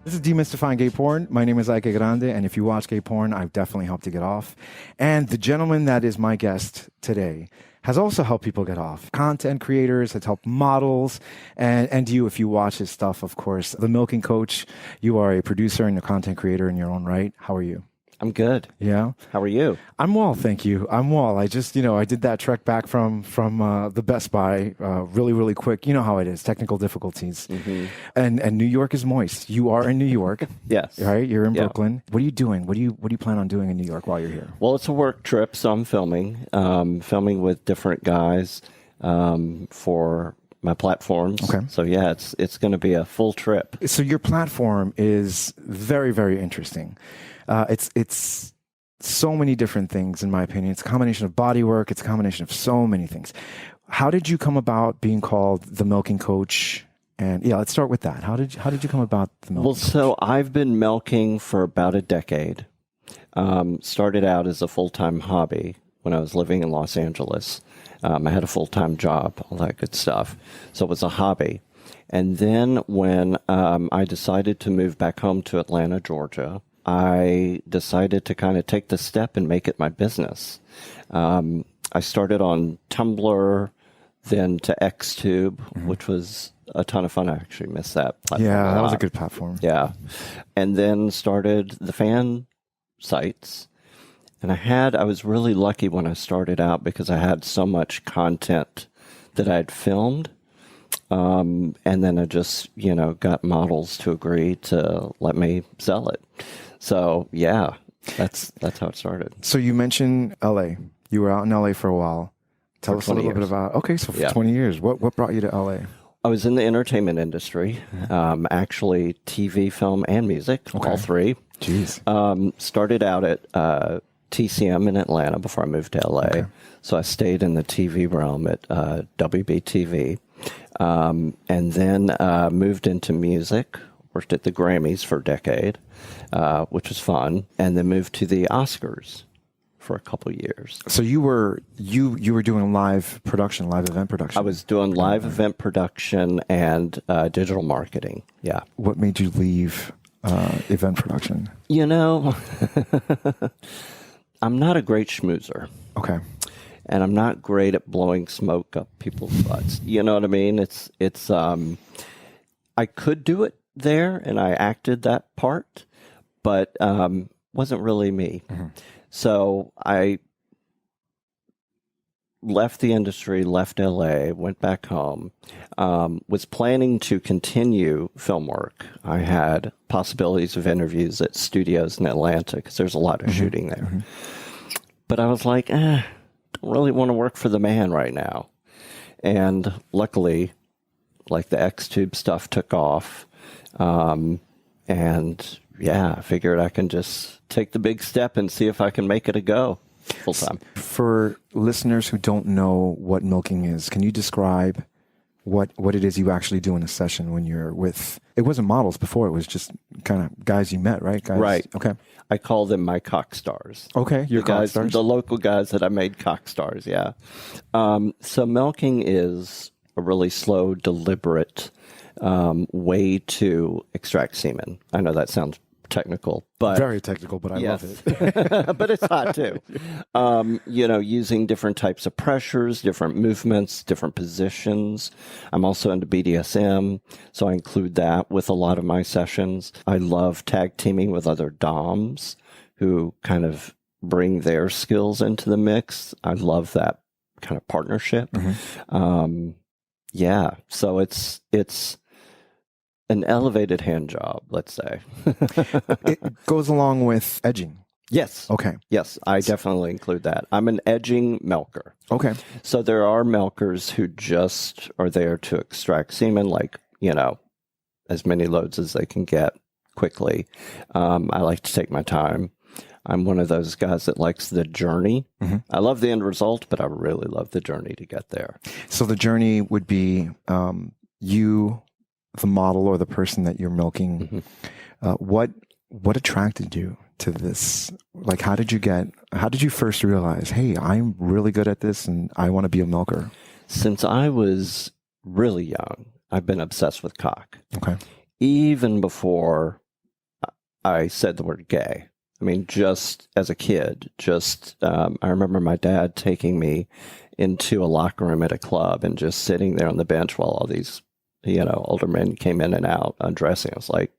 This is Demystifying Gay Porn. My name is Ike Grande, and if you watch gay porn, I've definitely helped you get off. And the gentleman that is my guest today has also helped people get off. Content creators, has helped models, and you, if you watch his stuff, of course. The Milking Coach, you are a producer and a content creator in your own right. How are you? I'm good. Yeah? How are you? I'm well, thank you. I'm well. I just, I did that trek back from the Best Buy really, really quick. You know how it is, technical difficulties. Mm-hmm. And New York is moist. You are in New York. Yes. Right? You're in Brooklyn. What are you doing? What do you plan on doing in New York while you're here? Well, it's a work trip, so I'm filming with different guys for my platforms. Okay. So yeah, it's going to be a full trip. So your platform is very, very interesting. It's so many different things, in my opinion. It's a combination of body work. It's a combination of so many things. How did you come about being called the Milking Coach? And yeah, let's start with that. How did you come about the Milking Coach? So I've been milking for about a decade. Started out as a full-time hobby when I was living in Los Angeles. I had a full-time job, all that good stuff. So it was a hobby. And then when I decided to move back home to Atlanta, Georgia, I decided to kind of take the step and make it my business. I started on Tumblr, then to Xtube, which was a ton of fun. I actually missed that platform. Yeah, that was a good platform. Yeah. And then started the fan sites. And I was really lucky when I started out because I had so much content that I'd filmed. And then I just, got models to agree to let me sell it. So yeah, that's how it started. So you mentioned LA. You were out in LA for a while. Tell us a little bit about, so for 20 years, what brought you to LA? I was in the entertainment industry, actually TV, film, and music, all three. Jeez. Started out at TCM in Atlanta before I moved to LA. Okay. So I stayed in the TV realm at WBTV. And then moved into music, worked at the Grammys for a decade, which was fun, and then moved to the Oscars for a couple of years. So you were doing live event production? I was doing live event production and digital marketing, yeah. What made you leave event production? I'm not a great schmoozer. Okay. And I'm not great at blowing smoke up people's butts. You know what I mean? It's I could do it there, and I acted that part, but wasn't really me. Mm-hmm. So I left the industry, left LA, went back home, was planning to continue film work. I had possibilities of interviews at studios in Atlanta because there's a lot of shooting there. Mm-hmm. But I was like, don't really want to work for the man right now. And luckily, like the Xtube stuff took off. And yeah, I figured I can just take the big step and see if I can make it a go full time. For listeners who don't know what milking is, can you describe what it is you actually do in a session when you're with, it wasn't models before, it was just kind of guys you met, right? Guys? Right. Okay. I call them my cock stars. Okay, your cock stars? The local guys that I made cock stars, yeah. So milking is a really slow, deliberate way to extract semen. I know that sounds technical, but very technical, but I love it. But it's hot too. Using different types of pressures, different movements, different positions. I'm also into BDSM, so I include that with a lot of my sessions. I love tag teaming with other DOMs who kind of bring their skills into the mix. I love that kind of partnership. Mm-hmm. So it's an elevated hand job, let's say. It goes along with edging. Yes. Okay. Yes, I definitely include that. I'm an edging milker. Okay. So there are milkers who just are there to extract semen, like, as many loads as they can get quickly. I like to take my time. I'm one of those guys that likes the journey. Mm-hmm. I love the end result, but I really love the journey to get there. So the journey would be you, the model or the person that you're milking. Mm-hmm. What attracted you to this? Like, how did you first realize, hey, I'm really good at this and I want to be a milker? Since I was really young, I've been obsessed with cock. Okay. Even before I said the word gay. I mean, just as a kid, I remember my dad taking me into a locker room at a club and just sitting there on the bench while all these, older men came in and out undressing. I was like,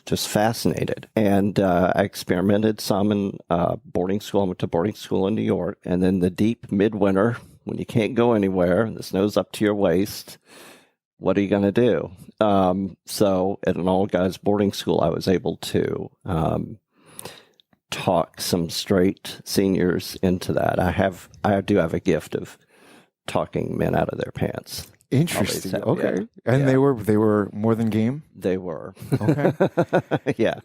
just fascinated. And I experimented some in boarding school. I went to boarding school in New York. And then the deep midwinter, when you can't go anywhere, the snow's up to your waist, what are you going to do? So at an all-guys boarding school, I was able to talk some straight seniors into that. I do have a gift of talking men out of their pants. Interesting. Have, okay. yeah. And they were more than game? They were. Okay. Yeah.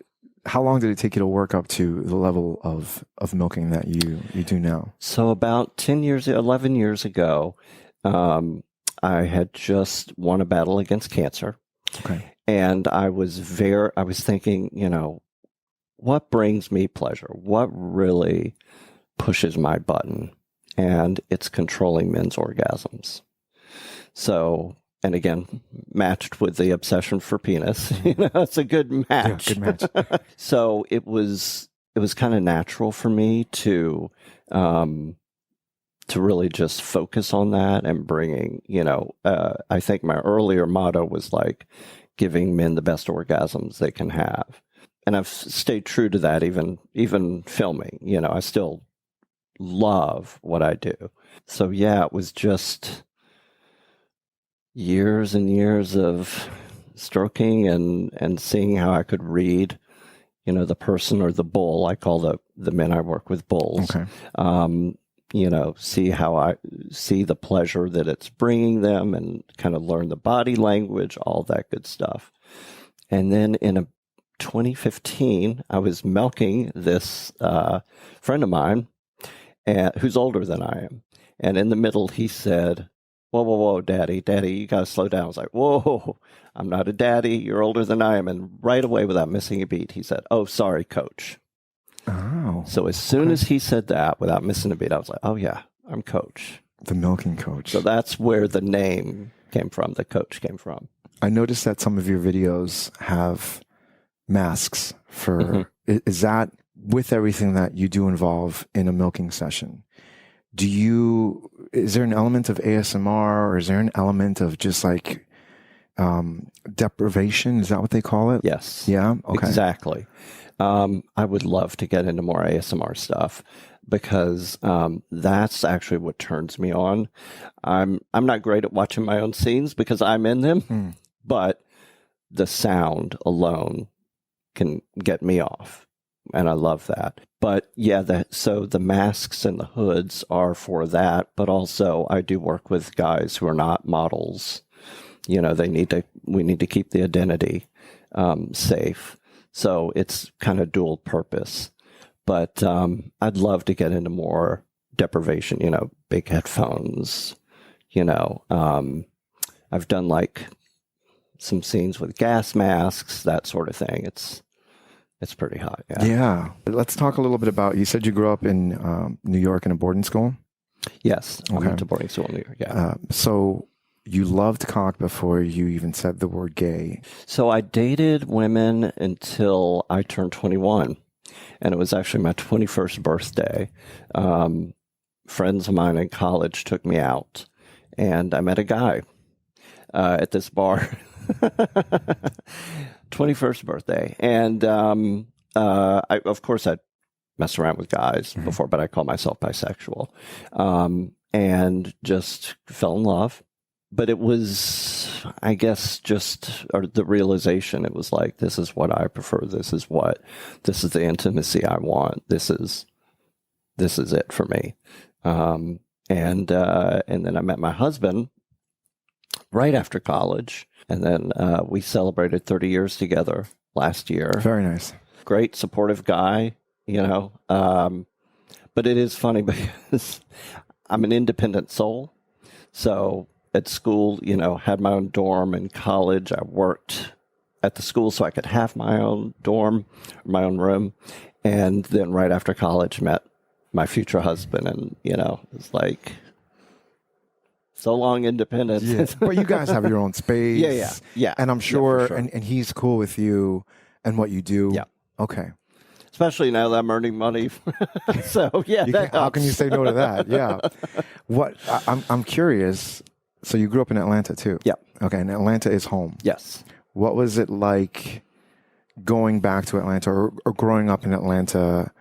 How long did it take you to work up to the level of milking that you do now? So about 11 years ago, I had just won a battle against cancer. Okay. And I was thinking, what brings me pleasure? What really pushes my button? And it's controlling men's orgasms. So, and again, matched with the obsession for penis, it's a good match. Yeah, good match. So it was kind of natural for me to really just focus on that and bringing, I think my earlier motto was like giving men the best orgasms they can have. And I've stayed true to that, even filming, I still love what I do. So yeah, it was just years and years of stroking and seeing how I could read, the person or the bull. I call the men I work with bulls. Okay. See how I see the pleasure that it's bringing them and kind of learn the body language, all that good stuff. And then in 2015, I was milking this friend of mine who's older than I am. And in the middle, he said, whoa, daddy, you got to slow down. I was like, whoa, I'm not a daddy. You're older than I am. And right away, without missing a beat, he said, oh, sorry, coach. Oh. So as soon as he said that, without missing a beat, I was like, oh, yeah, I'm coach. The milking coach. So that's where the name came from, the coach came from. I noticed that some of your videos have masks for, is that with everything that you do involve in a milking session? Is there an element of ASMR or is there an element of just like deprivation? Is that what they call it? Yes. Yeah. Okay. Exactly. I would love to get into more ASMR stuff because that's actually what turns me on. I'm not great at watching my own scenes because I'm in them, but the sound alone can get me off. And I love that. But yeah, so the masks and the hoods are for that. But also I do work with guys who are not models. We need to keep the identity safe. So it's kind of dual purpose. But I'd love to get into more deprivation, big headphones, I've done like some scenes with gas masks, that sort of thing. It's pretty hot. Yeah. Let's talk a little bit about, you said you grew up in New York in a boarding school? Yes. I Okay. went to boarding school in New York. Yeah. So you loved cock before you even said the word gay. So I dated women until I turned 21. And it was actually my 21st birthday. Friends of mine in college took me out. And I met a guy at this bar. 21st birthday. And of course, I'd messed around with guys before, but I call myself bisexual. And just fell in love. But it was, I guess, or the realization, it was like, this is what I prefer. This is the intimacy I want. This is it for me. And then I met my husband right after college. And then we celebrated 30 years together last year. Very nice. Great, supportive guy, But it is funny because I'm an independent soul. So at school, had my own dorm. In college, I worked at the school so I could have my own dorm, my own room. And then right after college, met my future husband. And, it's like, so long independence. Yeah. But you guys have your own space. Yeah. And I'm sure, for sure. and he's cool with you and what you do. Yeah. Okay. Especially now that I'm earning money. So yeah, How can you say no to that? Yeah. I'm curious. So you grew up in Atlanta too? Yeah. Okay. And Atlanta is home. Yes. What was it like going back to Atlanta or growing up in Atlanta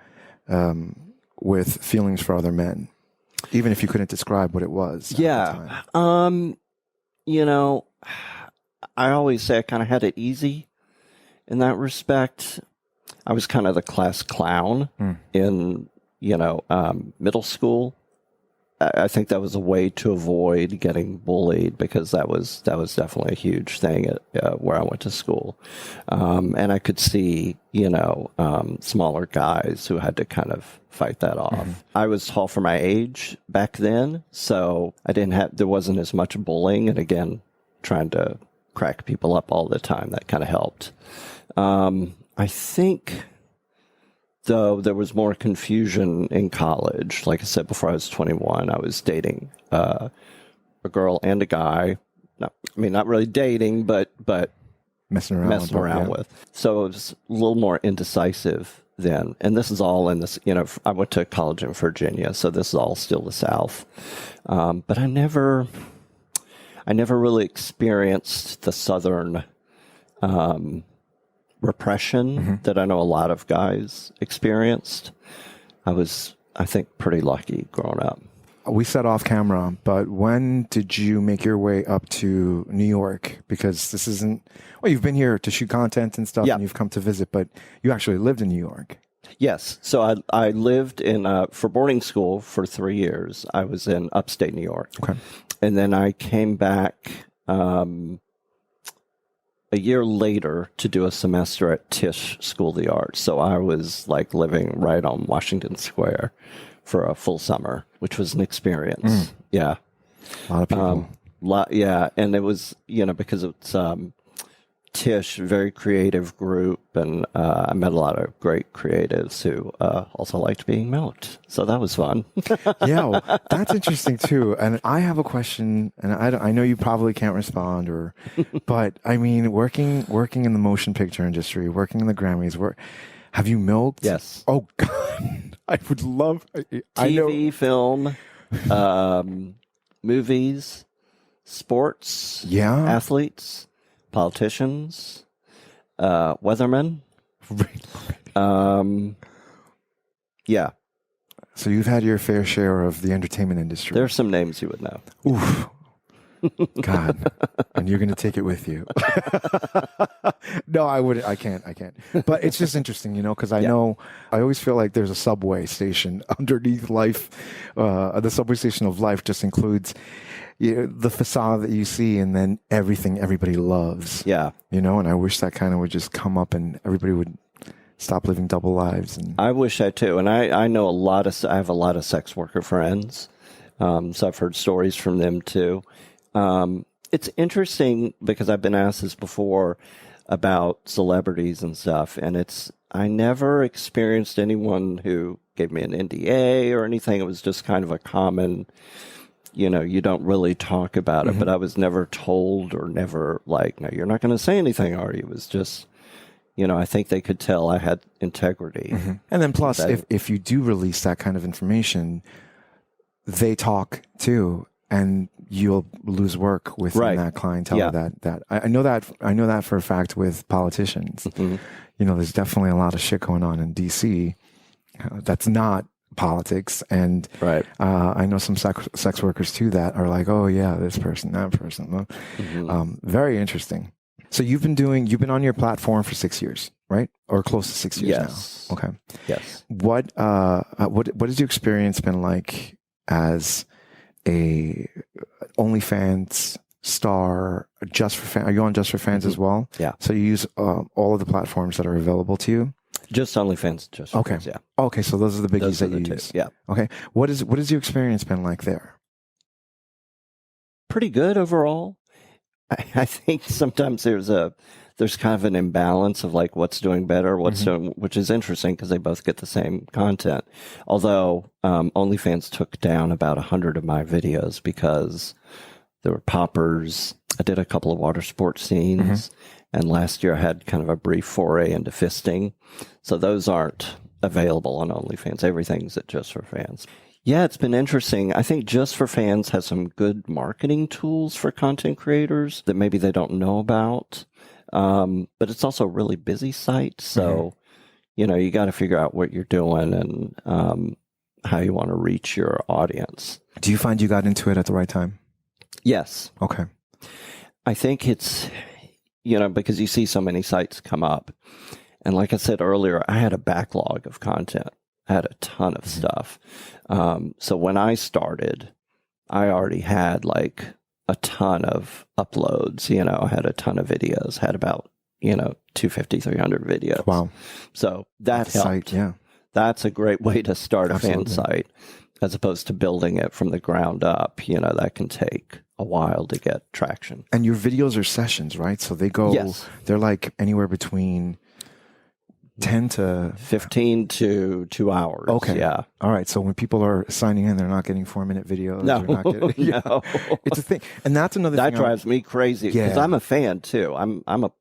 with feelings for other men? Even if you couldn't describe what it was. Yeah. You know, I always say I kind of had it easy in that respect. I was kind of the class clown in, middle school. I think that was a way to avoid getting bullied because that was definitely a huge thing at where I went to school. And I could see, smaller guys who had to kind of fight that off. Mm-hmm. I was tall for my age back then, so there wasn't as much bullying. And again, trying to crack people up all the time, that kind of helped. I think, though, there was more confusion in college. Like I said, before I was 21, I was dating a girl and a guy. Not really dating, but messing around with. So it was a little more indecisive then. And this is all in this, I went to college in Virginia, so this is all still the South. But I never really experienced the Southern repression that I know a lot of guys experienced. I was, I think, pretty lucky growing up. We said off camera, but when did you make your way up to New York? Because this isn't, you've been here to shoot content and stuff, and you've come to visit, but you actually lived in New York. Yes. So I lived for boarding school for 3 years. I was in upstate New York. Okay. And then I came back a year later to do a semester at Tisch School of the Arts. So I was living right on Washington Square for a full summer, which was an experience. Yeah. A lot of people. Yeah. And it was, because it's Tisch, very creative group. And I met a lot of great creatives who also liked being milked. So that was fun. Yeah, well, that's interesting too. And I have a question, and I know you probably can't respond, but I mean, working in the motion picture industry, working in the Grammys, have you milked? Yes. Oh God, I would love TV, film, movies, sports, athletes, politicians, weathermen. Yeah. So you've had your fair share of the entertainment industry. There are some names you would know. Oof. God. And you're going to take it with you. No, I wouldn't. I can't. But it's just interesting, because I know, I always feel like there's a subway station underneath life. The subway station of life just includes the facade that you see and then everything everybody loves. Yeah. And I wish that kind of would just come up and everybody would stop living double lives. And I wish that too. And I know I have a lot of sex worker friends. So I've heard stories from them too. It's interesting because I've been asked this before about celebrities and stuff. And I never experienced anyone who gave me an NDA or anything. It was just kind of a common, you don't really talk about it, but I was never told or never no, you're not going to say anything, are you? It was just, I think they could tell I had integrity. And then plus, if you do release that kind of information, they talk too, and you'll lose work within that clientele. Yeah. That I know that for a fact with politicians. There's definitely a lot of shit going on in DC that's not politics, and I know some sex workers too that are like, oh yeah, this person, that person. Very interesting. So you've been on your platform for 6 years, right? Or close to 6 years now. Okay. Yes. What has your experience been like as a OnlyFans star? Are you on Just for Fans as well? Yeah. So you use all of the platforms that are available to you? Just OnlyFans, just for fans, yeah. Okay, so those are the biggies that you use. Yeah. Okay. What has your experience been like there? Pretty good overall. I think sometimes there's kind of an imbalance of what's doing better, which is interesting because they both get the same content. Although OnlyFans took down about 100 of my videos because there were poppers. I did a couple of water sports scenes, And last year I had kind of a brief foray into fisting. So those aren't available on OnlyFans. Everything's at Just for Fans. Yeah, it's been interesting. I think Just for Fans has some good marketing tools for content creators that maybe they don't know about. But it's also a really busy site. So, you got to figure out what you're doing and how you want to reach your audience. Do you find you got into it at the right time? Yes. Okay. I think it's, because you see so many sites come up. And like I said earlier, I had a backlog of content. I had a ton of stuff. So when I started, I already had like a ton of uploads. I had a ton of videos, had about, 250, 300 videos. Wow. So that helped. Site, yeah. That's a great way to start a fan Absolutely. site as opposed to building it from the ground up. That can take a while to get traction. And your videos are sessions, right? So they go, Yes. they're like anywhere between 10 to 15 to 2 hours. Okay. Yeah. All right. So when people are signing in, they're not getting 4-minute videos. No, They're not getting, no. It's a thing. And that's another That thing. drives me crazy because Yeah. I'm a fan too. I'm a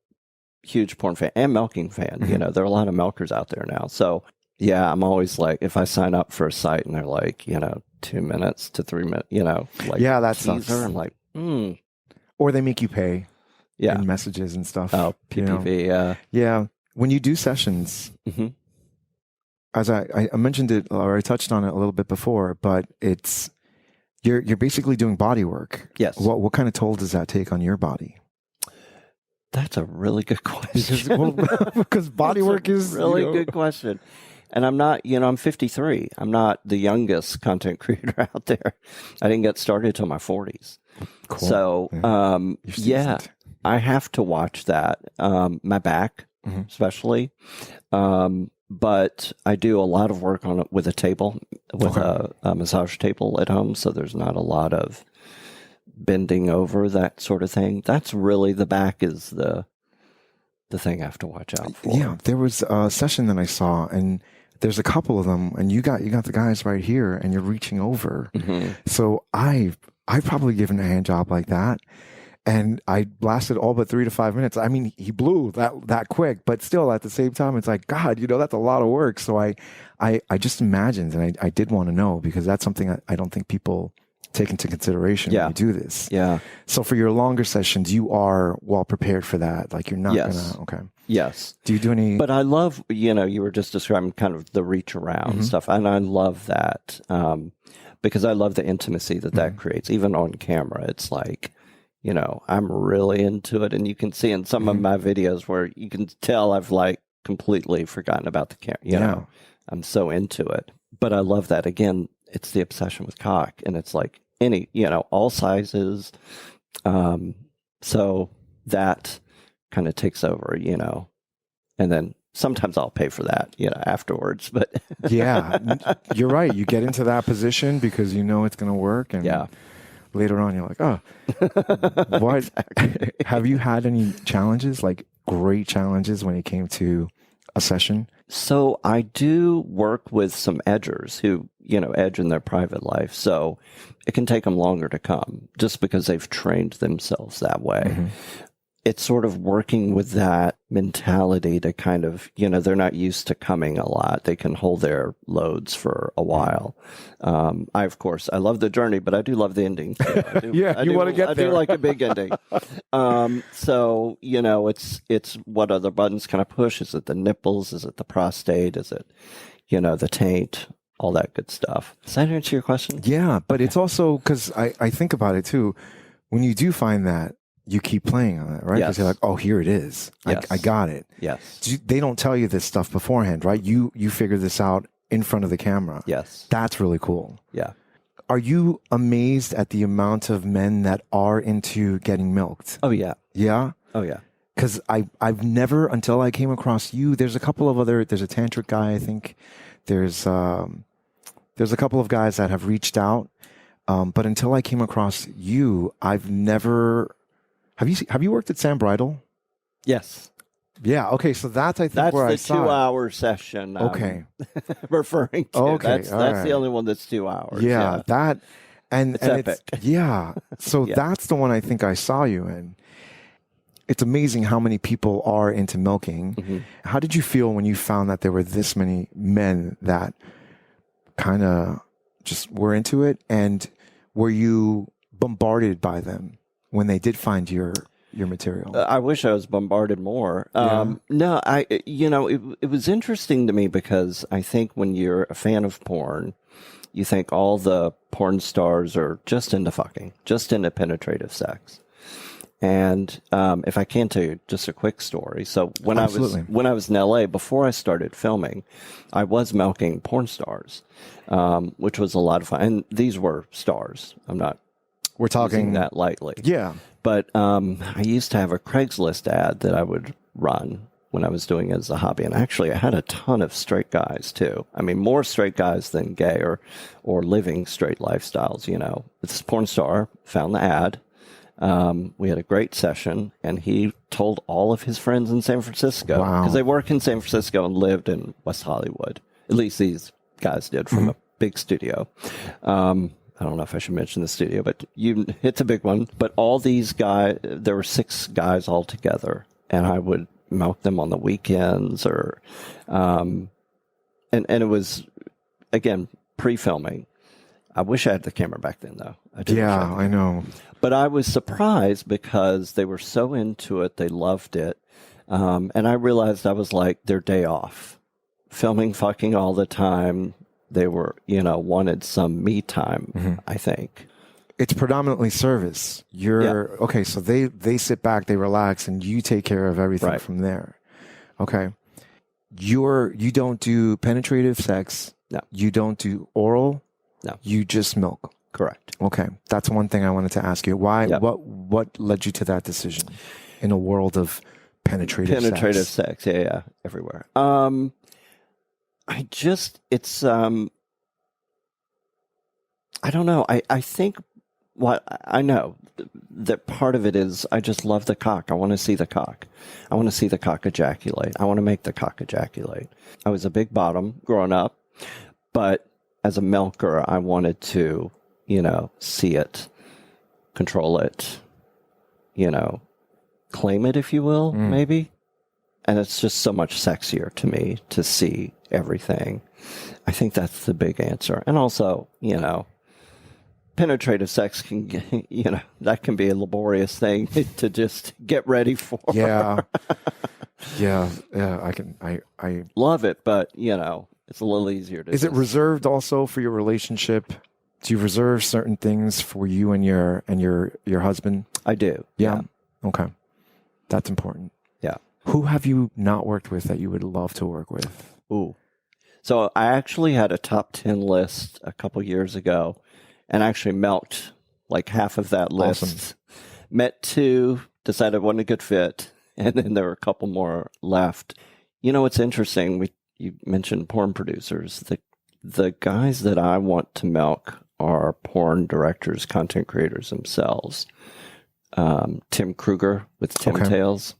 huge porn fan and milking fan. There are a lot of milkers out there now. So yeah, I'm always like, if I sign up for a site and they're like, 2 minutes to 3 minutes, like Yeah, that teaser, sucks. I'm like, Or they make you pay yeah. in messages and stuff. Oh, PPV. Yeah. When you do sessions, Mhm. as I mentioned it, or I touched on it a little bit before, but it's, you're basically doing body work. Yes. What kind of toll does that take on your body? That's a really good question. Because body That's work a is really good question. And I'm not, I'm 53. I'm not the youngest content creator out there. I didn't get started till my 40s. Cool. So, You're yeah, seasoned. I have to watch that. My back, Mhm. especially. But I do a lot of work on it with a table, with a massage table at home. So there's not a lot of bending over, that sort of thing. That's really, the back is the thing I have to watch out for. Yeah, there was a session that I saw, and there's a couple of them, and you got the guys right here, and you're reaching over. Mhm. So I've probably given a hand job like that, and I lasted all but 3 to 5 minutes. I mean, he blew that quick, but still at the same time, it's like, God, that's a lot of work. So I just imagined, and I did want to know, because that's something I don't think people take into consideration when you do this. Yeah. So for your longer sessions, you are well prepared for that. Like you're not Yes. gonna, okay. Yes. Do you do any? But I love, you were just describing kind of the reach around stuff. And I love that because I love the intimacy that creates, even on camera. It's like, I'm really into it. And you can see in some of my videos where you can tell I've like completely forgotten about the camera. Yeah. I'm so into it. But I love that. Again, it's the obsession with cock. And it's like any, all sizes. So that kind of takes over, and then sometimes I'll pay for that, afterwards, but Yeah, you're right. You get into that position because you know it's going to work. And yeah. later on, you're like, oh, what? Exactly. Have you had any challenges, like great challenges when it came to a session? So I do work with some edgers who, edge in their private life. So it can take them longer to come just because they've trained themselves that way. It's sort of working with that mentality to kind of, they're not used to coming a lot. They can hold their loads for a while. Of course, I love the journey, but I do love the ending too. You want to get there. I do like a big ending. So, it's what other buttons can I push? Is it the nipples? Is it the prostate? Is it, the taint? All that good stuff. Does that answer your question? Yeah, but it's also because I think about it too. When you do find that, you keep playing on it, right? Because Yes. you're like, oh, here it is. Yes. I got it. Yes. They don't tell you this stuff beforehand, right? You figure this out in front of the camera. Yes. That's really cool. Yeah. Are you amazed at the amount of men that are into getting milked? Oh, yeah. Yeah? Oh, yeah. Because I've never, until I came across you, there's a couple of there's a tantric guy, I think. There's a couple of guys that have reached out. But until I came across you, I've never... Have you worked at Sam Bridal? Yes. Yeah. Okay. So that's I think That's where the I saw 2-hour session. Okay. Referring to. Okay, That's all the right. only one that's 2 hours. Yeah. That and It's and epic. yeah. So Yeah. that's the one I think I saw you in. it's amazing how many people are into milking. Mm-hmm. How did you feel when you found that there were this many men that kind of just were into it? And were you bombarded by them when they did find your material? I wish I was bombarded more. Yeah. No, it was interesting to me because I think when you're a fan of porn, you think all the porn stars are just into fucking, just into penetrative sex. And if I can tell you just a quick story. So when I was in LA, before I started filming, I was milking porn stars, which was a lot of fun. And these were stars. I'm not We're talking using that lightly. Yeah. But I used to have a Craigslist ad that I would run when I was doing it as a hobby. And actually, I had a ton of straight guys, too. I mean, more straight guys than gay or living straight lifestyles, you know. This porn star found the ad. We had a great session, and he told all of his friends in San Francisco, because they work in San Francisco and lived in West Hollywood. At least these guys did, from a big studio. I don't know if I should mention the studio, but it's a big one. But all these guys, there were 6 guys all together, and I would milk them on the weekends, and it was, again, pre-filming. I wish I had the camera back then, though. I know. But I was surprised because they were so into it. They loved it. And I realized I was like their day off. Filming fucking all the time. They were, wanted some me time, I think. It's predominantly service. Okay, so they sit back, they relax, and you take care of everything from there. Okay. You don't do penetrative sex. No. You don't do oral. No. You just milk. Correct. Okay. That's one thing I wanted to ask you. Why? Yep. What led you to that decision in a world of penetrative sex? Yeah, everywhere. I don't know. I think what I know that part of it is I just love the cock. I want to see the cock. I want to see the cock ejaculate. I want to make the cock ejaculate. I was a big bottom growing up, but as a milker, I wanted to, see it, control it, claim it, if you will, maybe. And it's just so much sexier to me to see everything. I think that's the big answer. And also, penetrative sex can, that can be a laborious thing to just get ready for. Yeah. Yeah. I love it, but, it's a little easier to. Is it reserved also for your relationship? Do you reserve certain things for you and your husband? I do. Yeah. Okay. That's important. Yeah. Who have you not worked with that you would love to work with? Ooh. So I actually had a top 10 list a couple years ago and actually milked like half of that list. Awesome. Met 2, decided it wasn't a good fit, and then there were a couple more left. It's interesting. You mentioned porn producers. The guys that I want to milk are porn directors, content creators themselves. Tim Kruger with Tim Tales.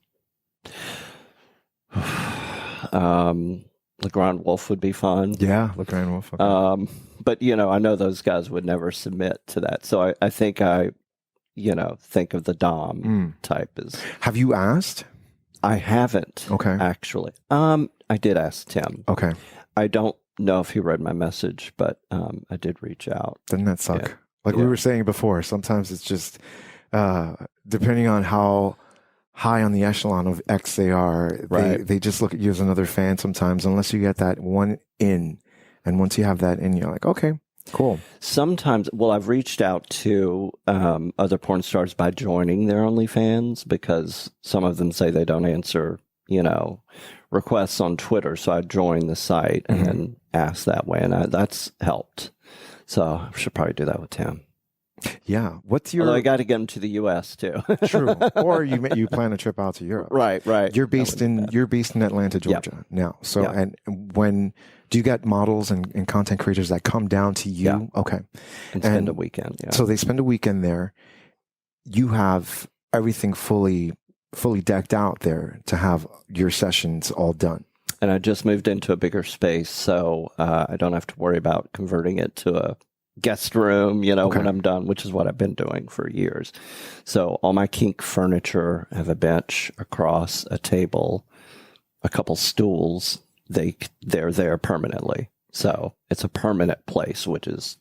LeGrand Wolf would be fun. Yeah, LeGrand Wolf. Okay. But, I know those guys would never submit to that. So I think think of the Dom type as... Have you asked? I haven't. Okay. Actually. I did ask Tim. Okay. I don't know if he read my message, but I did reach out. Doesn't that suck? Yeah. We were saying before, sometimes it's just, depending on how high on the echelon of X they are, they just look at you as another fan sometimes, unless you get that one in. And once you have that in, you're like, okay, cool. Sometimes, I've reached out to other porn stars by joining their OnlyFans because some of them say they don't answer, requests on Twitter. So I joined the site and then asked that way, and that's helped. So I should probably do that with Tim. Yeah. What's your? Although I got to get him to the U.S. too. True. Or you plan a trip out to Europe. Right. You're based in Atlanta, Georgia now. So and when do you get models and content creators that come down to you? Yeah. Okay. And spend a weekend. Yeah. So they spend a weekend there. You have everything fully decked out there to have your sessions all done. And I just moved into a bigger space, so I don't have to worry about converting it to a guest room, Okay. when I'm done, which is what I've been doing for years. So all my kink furniture, I have a bench, a cross, a table, a couple stools. They're there permanently. So it's a permanent place, which is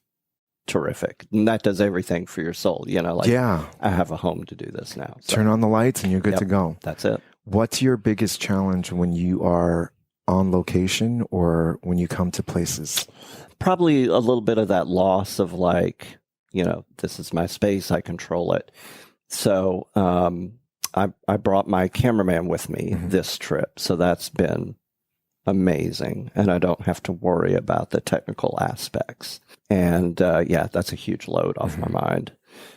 terrific. And that does everything for your soul. Yeah. I have a home to do this now. So, Turn on the lights and you're good to go. that's it. What's your biggest challenge when you are on location or when you come to places? Probably a little bit of that loss of like, this is my space. I control it. So I brought my cameraman with me this trip. So that's been amazing. And I don't have to worry about the technical aspects. And that's a huge load off my mind.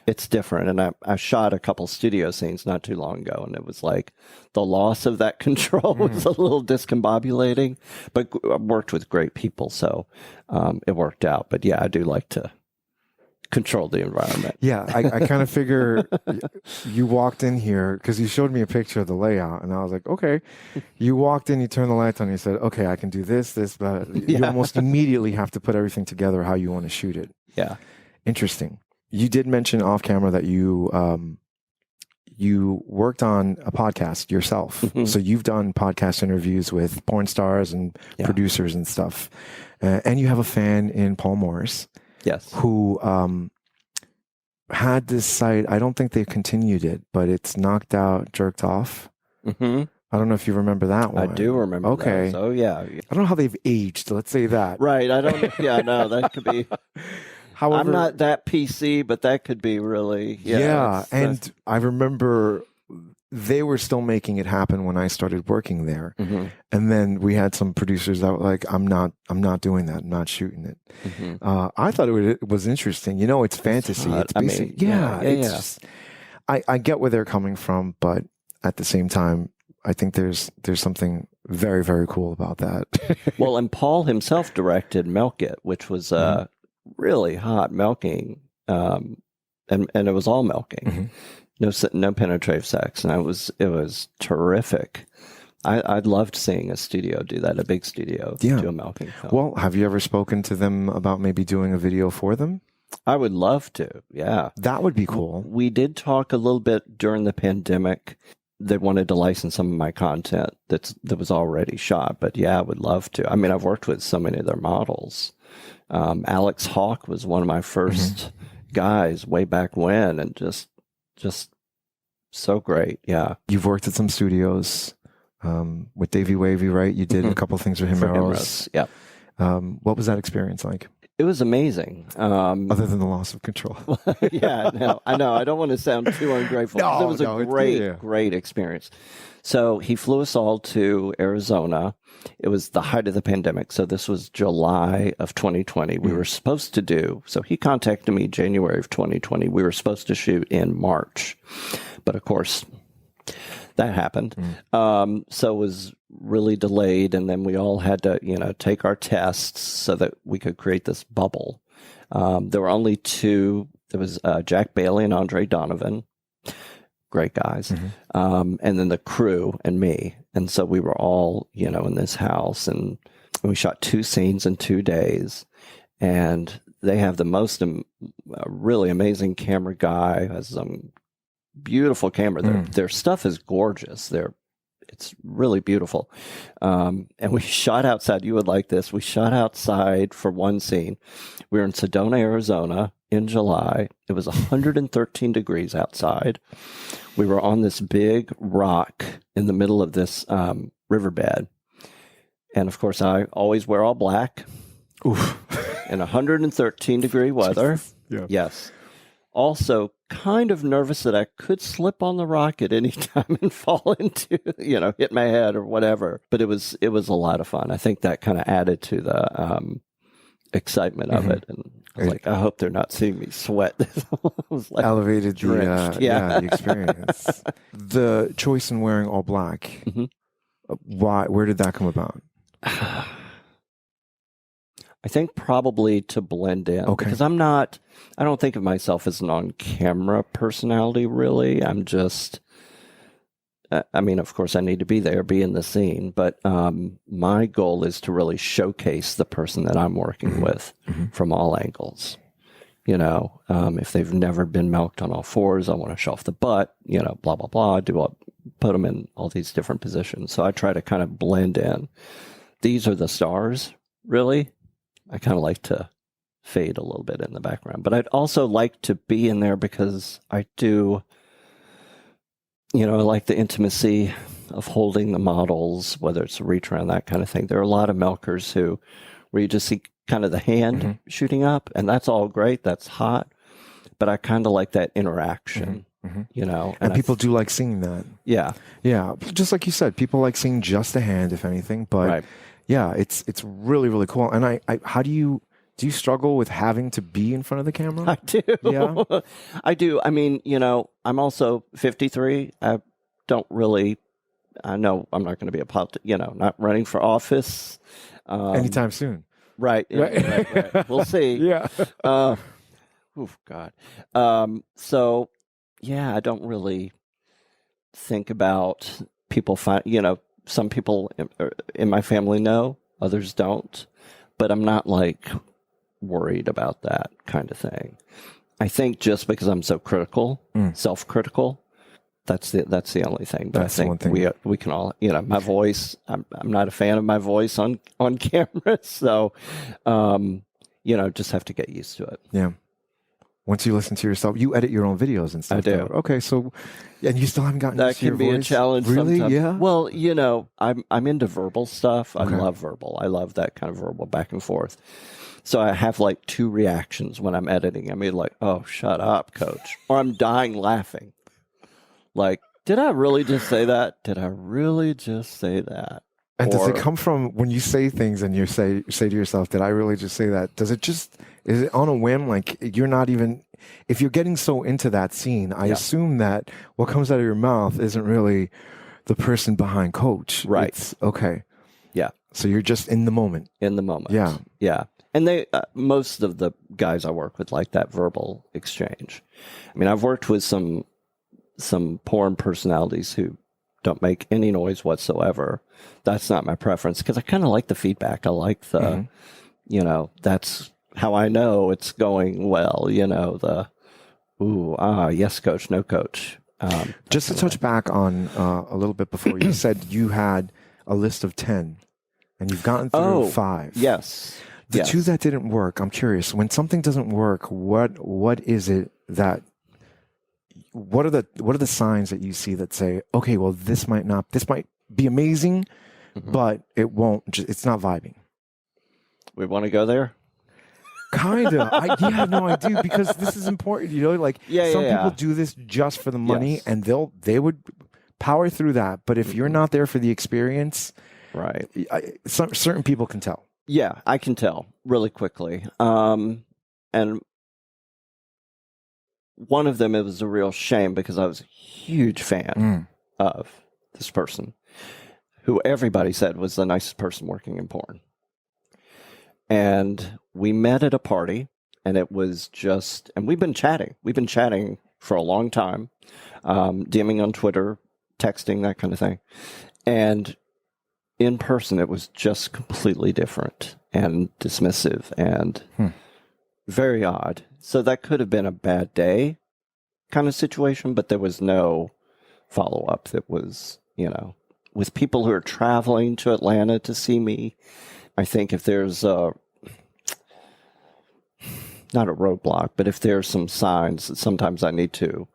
It's different. And I shot a couple studio scenes not too long ago, and it was like the loss of that control was a little discombobulating, but I worked with great people, so it worked out. But yeah, I do like to control the environment. Yeah, I kind of figure you walked in here because you showed me a picture of the layout, and I was like, okay. You walked in, you turned the lights on, you said, okay, I can do this, but you almost immediately have to put everything together how you want to shoot it. Yeah. Interesting. You did mention off camera that you worked on a podcast yourself. So you've done podcast interviews with porn stars and producers and stuff. And you have a fan in Paul Morris. Yes. Who had this site. I don't think they continued it, but it's Knocked Out, Jerked Off. I don't know if you remember that one. I do remember Okay. those. Oh, yeah. I don't know how they've aged. Let's say that. Right. I don't. Yeah, no, that could be. However, I'm not that PC, but that could be really. Yeah. And I remember they were still making it happen when I started working there. And then we had some producers that were like, I'm not doing that. I'm not shooting it. I thought it was interesting. It's fantasy. It's basic. Just, I get where they're coming from, but at the same time, I think there's something very, very cool about that. Well, and Paul himself directed MILKED, which was really hot milking, and it was all milking. No penetrative sex, and it was terrific. I loved seeing a studio do that, a big studio do a milking film. Well, have you ever spoken to them about maybe doing a video for them? I would love to. Yeah, that would be cool. We did talk a little bit during the pandemic. They wanted to license some of my content that was already shot, but yeah, I would love to. I mean, I've worked with so many of their models. Alex Hawk was one of my first guys way back when, and just so great. Yeah. You've worked at some studios with Davey Wavy, right? You did a couple things with Himeros. Yeah. What was that experience like? It was amazing. Other than the loss of control. Yeah, no, I know. I don't want to sound too ungrateful. No, it was a great experience. So he flew us all to Arizona. It was the height of the pandemic. So this was July of 2020. We were supposed to so he contacted me January of 2020. We were supposed to shoot in March. But of course, that happened. So it was really delayed. And then we all had to, take our tests so that we could create this bubble. There were only two. There was Jack Bailey and Andre Donovan. Great guys. And then the crew and me. And so we were all, in this house, and we shot 2 scenes in 2 days. And they have the most really amazing camera guy, has some beautiful camera. Their stuff is gorgeous. It's really beautiful. And we shot outside. You would like this. We shot outside for one scene. We were in Sedona, Arizona in July. It was 113 degrees outside. We were on this big rock in the middle of this riverbed. And of course, I always wear all black. Oof. In 113 degree weather. Yeah. Yes. Also, kind of nervous that I could slip on the rock at any time and fall into, hit my head or whatever. But it was a lot of fun. I think that kind of added to the excitement of it. And I was like, I hope they're not seeing me sweat. I was like elevated the experience. The choice in wearing all black. Why? Where did that come about? I think probably to blend in. Okay. Because I don't think of myself as an on-camera personality, really. I'm just, of course I need to be there, be in the scene, but my goal is to really showcase the person that I'm working with from all angles. If they've never been milked on all fours, I want to show off the butt, blah, blah, blah, put them in all these different positions. So I try to kind of blend in. These are the stars, really. I kind of like to fade a little bit in the background, but I'd also like to be in there because I do, I like the intimacy of holding the models, whether it's a reach around, that kind of thing. There are a lot of milkers where you just see kind of the hand shooting up, and that's all great. That's hot. But I kind of like that interaction, And people do like seeing that. Yeah. Yeah. Just like you said, people like seeing just a hand, if anything. But yeah, it's really, really cool. And I how do you struggle with having to be in front of the camera? I do. Yeah. I do. I mean, I'm also 53. I know I'm not going to be not running for office. Anytime soon. Right. Right. We'll see. Yeah. Oh, God. So, yeah, I don't really think about people some people in my family know, others don't, but I'm not worried about that kind of thing. I think just because I'm so critical, self-critical, that's the only thing. But That's I the one think thing. we can all, my voice, I'm not a fan of my voice on camera. So, just have to get used to it. Yeah. Once you listen to yourself, you edit your own videos and stuff. I do. though. Okay. So, and you still haven't gotten That used to your can be voice? a challenge Really? sometimes. Yeah. Well, I'm into verbal stuff. I Okay. love verbal. I love that kind of verbal back and forth. So I have two reactions when I'm editing. I mean, oh, shut up, coach. Or I'm dying laughing. Did I really just say that? Did I really just say that? And does it come from when you say things and you say to yourself, did I really just say that? Is it on a whim? You're not even, if you're getting so into that scene, I assume that what comes out of your mouth isn't really the person behind coach. Right. It's, okay. Yeah. So you're just in the moment. In the moment. Yeah. Yeah. And they, most of the guys I work with like that verbal exchange. I mean, I've worked with some porn personalities who don't make any noise whatsoever. That's not my preference because I kind of like the feedback. I like the, that's how I know it's going well. Yes, coach, no coach. Just to touch back on a little bit before, you said you had a list of 10 and you've gotten through 5. Yes. The 2 that didn't work, I'm curious. When something doesn't work, what is it that? What are the signs that you see that say, okay, well, this might be amazing, but it won't. It's not vibing. We want to go there. Kinda. I do because this is important. Some people do this just for the money, and they would power through that. But if you're not there for the experience, right? Certain people can tell. Yeah, I can tell really quickly. And one of them, it was a real shame because I was a huge fan of this person who everybody said was the nicest person working in porn. And we met at a party and it was and we've been chatting. We've been chatting for a long time, DMing on Twitter, texting, that kind of thing. And in person, it was just completely different and dismissive and very odd. So that could have been a bad day kind of situation, but there was no follow-up that was, with people who are traveling to Atlanta to see me. I think if there's not a roadblock, but if there's some signs that sometimes I need to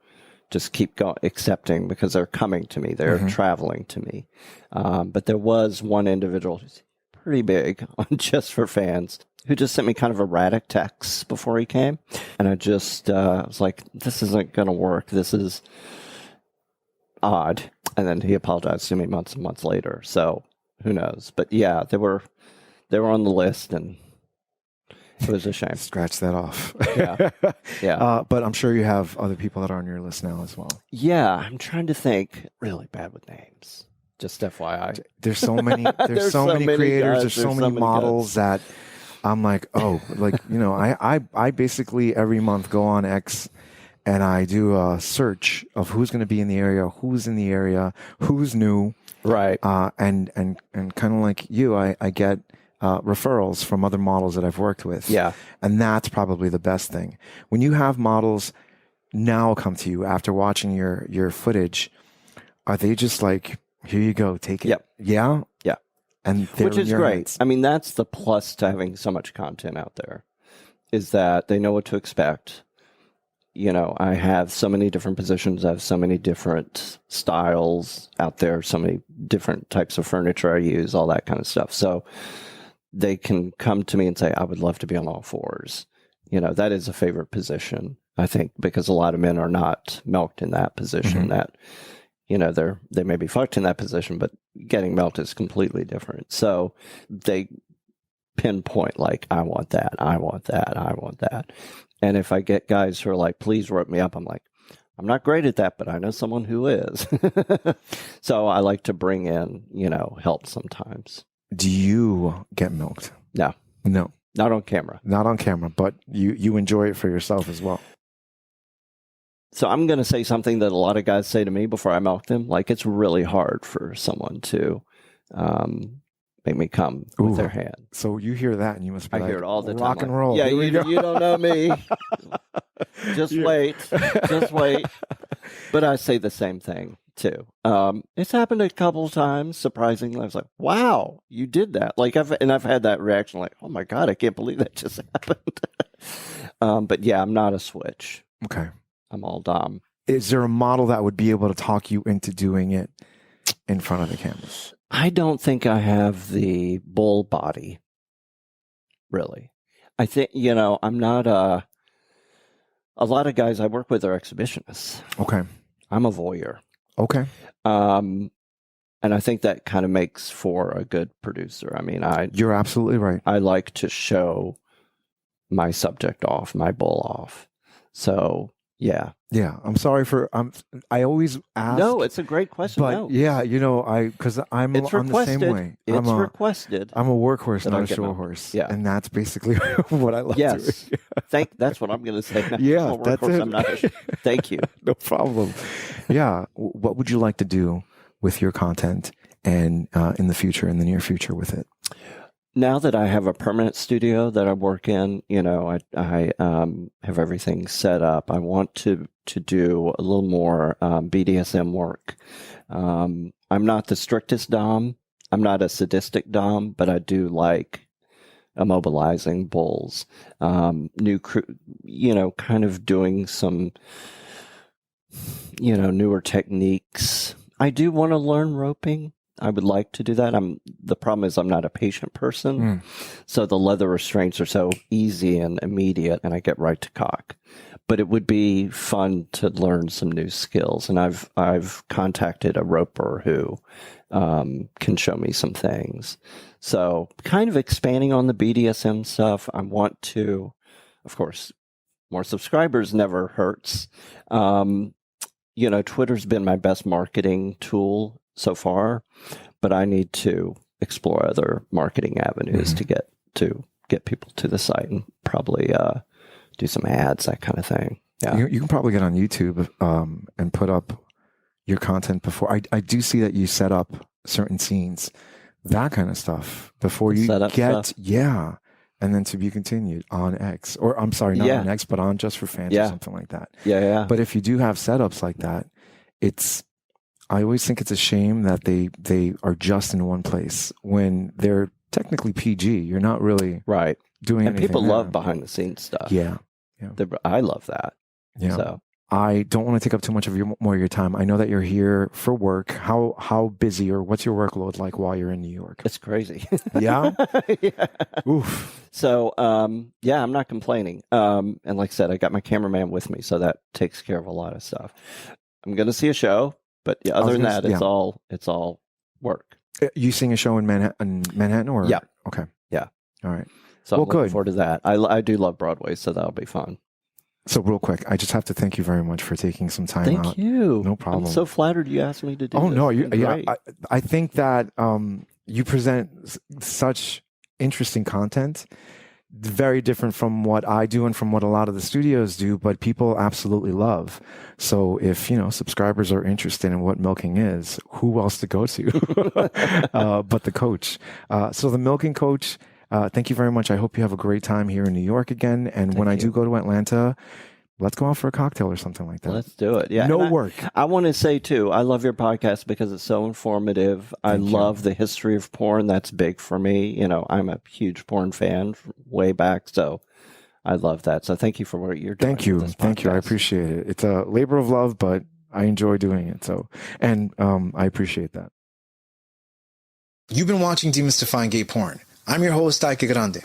just keep accepting because they're coming to me, they're traveling to me. But there was one individual who's pretty big on Just for Fans who just sent me kind of erratic texts before he came. And I just was like, this isn't going to work. This is odd. And then he apologized to me months and months later. So who knows? But yeah, they were on the list and it was a shame. Scratch that off. Yeah. But I'm sure you have other people that are on your list now as well. Yeah. I'm trying to think. Really bad with names. Just FYI. There's so many, there's so many creators, guys, there's so many models that I'm like, I basically every month go on X and I do a search of who's going to be in the area, who's in the area, who's new. Right. And kind of like you, I get referrals from other models that I've worked with. Yeah. And that's probably the best thing. When you have models now come to you after watching your footage, are they just like, here you go, take it? Yep. Yeah? Yeah. And which is great. Hands. I mean, that's the plus to having so much content out there, is that they know what to expect. You know, I have so many different positions. I have so many different styles out there, so many different types of furniture I use, all that kind of stuff. So they can come to me and say, I would love to be on all fours. You know, that is a favorite position, I think, because a lot of men are not milked in that position. That, you know, they may be fucked in that position, but getting milked is completely different. So they pinpoint, like, I want that, I want that, I want that. And if I get guys who are like, please rope me up, I'm like, I'm not great at that, but I know someone who is. So I like to bring in, you know, help sometimes. Do you get milked? No. No. Not on camera. Not on camera, but you enjoy it for yourself as well. So I'm going to say something that a lot of guys say to me before I milk them. Like, it's really hard for someone to make me come with their hand. So you hear that and you must be I hear it all the time. Rock and roll. Yeah, you don't know me. Just wait. Just wait. But I say the same thing too. It's happened a couple of times, surprisingly. I was like, wow, you did that. Like, I've had that reaction, like, oh my God, I can't believe that just happened. But yeah, I'm not a switch. Okay. I'm all dom. Is there a model that would be able to talk you into doing it in front of the camera? I don't think I have the bull body, really. I think, you know, I'm not a lot of guys I work with are exhibitionists. Okay. I'm a voyeur. Okay. And I think that kind of makes for a good producer. I mean, you're absolutely right. I like to show my subject off, my bull off. So, yeah. Yeah. I'm sorry for, I always ask. No, it's a great question. But no. yeah, you know, because I'm the same way. It's requested. I'm a workhorse, not a show milked. horse. Yeah. And that's basically what I love yes. doing. That's what I'm going to say. Yeah, that's it. I'm not thank you. No problem. Yeah. What would you like to do with your content and in the future, in the near future with it? Now that I have a permanent studio that I work in, you know, I have everything set up. I want to do a little more BDSM work. I'm not the strictest dom. I'm not a sadistic dom, but I do like immobilizing bulls. New crew, you know, kind of doing some, you know, newer techniques. I do want to learn roping. I would like to do that. The problem is I'm not a patient person. So the leather restraints are so easy and immediate, and I get right to cock. But it would be fun to learn some new skills. And I've contacted a roper who can show me some things. So kind of expanding on the BDSM stuff. I want to, of course, more subscribers never hurts. You know, Twitter's been my best marketing tool so far, but I need to explore other marketing avenues to get people to the site and probably do some ads, that kind of thing. Yeah, you can probably get on YouTube and put up your content before. I do see that you set up certain scenes, that kind of stuff before you get stuff. Yeah, and then to be continued on X, or I'm sorry, not on X, but on Just for Fans or something like that. Yeah. But if you do have setups like that, I always think it's a shame that they are just in one place when they're technically PG. You're not really doing anything. And people love behind the scenes stuff. Yeah. I love that. Yeah. So I don't want to take up too much of more of your time. I know that you're here for work. How busy or what's your workload like while you're in New York? It's crazy. Yeah? Yeah. Oof. So, yeah, I'm not complaining. And like I said, I got my cameraman with me, so that takes care of a lot of stuff. I'm going to see a show. But yeah, other than that, it's all work. You seeing a show in Manhattan or? Yeah. Okay. Yeah. All right. So I'm looking forward to that. I do love Broadway, so that'll be fun. So real quick, I just have to thank you very much for taking some time out. Thank you. No problem. I'm so flattered you asked me to do this. Oh, no. I think that you present such interesting content, very different from what I do and from what a lot of the studios do, but people absolutely love. So if, subscribers are interested in what milking is, who else to go to but the coach? So the milking coach Thank you very much. I hope you have a great time here in New York again. And when I do go to Atlanta, let's go out for a cocktail or something like that. Let's do it. Yeah. No work. I want to say, too, I love your podcast because it's so informative. I love the history of porn. That's big for me. You know, I'm a huge porn fan way back. So I love that. So thank you for what you're doing. Thank you. Thank you. I appreciate it. It's a labor of love, but I enjoy doing it. So, and I appreciate that. You've been watching Demystifying Gay Porn. I'm your host, Ike Grande.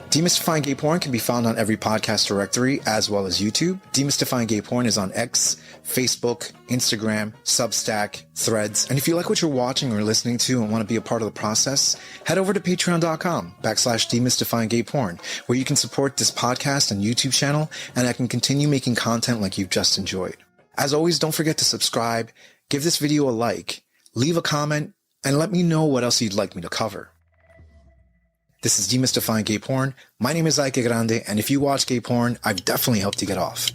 Demystifying Gay Porn can be found on every podcast directory as well as YouTube. Demystifying Gay Porn is on X, Facebook, Instagram, Substack, Threads. And if you like what you're watching or listening to and want to be a part of the process, head over to patreon.com/demystifying gay porn, where you can support this podcast and YouTube channel, and I can continue making content like you've just enjoyed. As always, don't forget to subscribe, give this video a like, leave a comment, and let me know what else you'd like me to cover. This is Demystifying Gay Porn. My name is Ike Grande, and if you watch gay porn, I've definitely helped you get off.